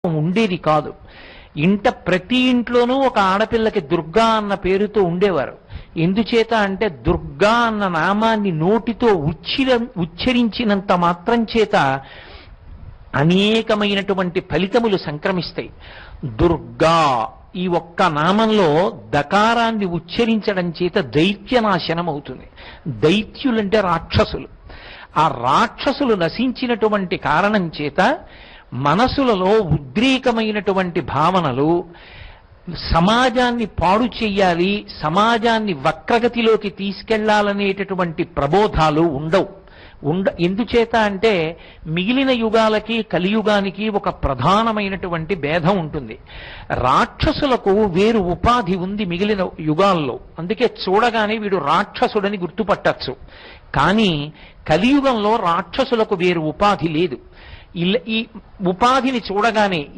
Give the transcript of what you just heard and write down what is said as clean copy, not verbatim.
ఉండేది కాదు. ప్రతి ఇంట్లోనూ ఒక ఆడపిల్లకి దుర్గా అన్న పేరుతో ఉండేవారు. ఎందుచేత అంటే దుర్గా అన్న నామాన్ని నోటితో ఉచ్చరించినంత మాత్రం చేత అనేకమైనటువంటి ఫలితములు సంక్రమిస్తాయి. దుర్గా ఈ ఒక్క నామంలో దకారాన్ని ఉచ్చరించడం చేత దైత్యనాశనం అవుతుంది. దైత్యులంటే రాక్షసులు. ఆ రాక్షసులు నశించినటువంటి కారణం చేత మనసులలో ఉద్రేకమైనటువంటి భావనలు, సమాజాన్ని పాడు చెయ్యాలి, సమాజాన్ని వక్రగతిలోకి తీసుకెళ్లాలనేటటువంటి ప్రబోధాలు ఉండవు. ఎందుచేత అంటే మిగిలిన యుగాలకి కలియుగానికి ఒక ప్రధానమైనటువంటి భేదం ఉంటుంది. రాక్షసులకు వేరు ఉపాధి ఉంది మిగిలిన యుగాల్లో, అందుకే చూడగానే వీడు రాక్షసుడని గుర్తుపట్టచ్చు. కానీ కలియుగంలో రాక్షసులకు వేరు ఉపాధి లేదు. ఈ ఉపాధిని చూడగానే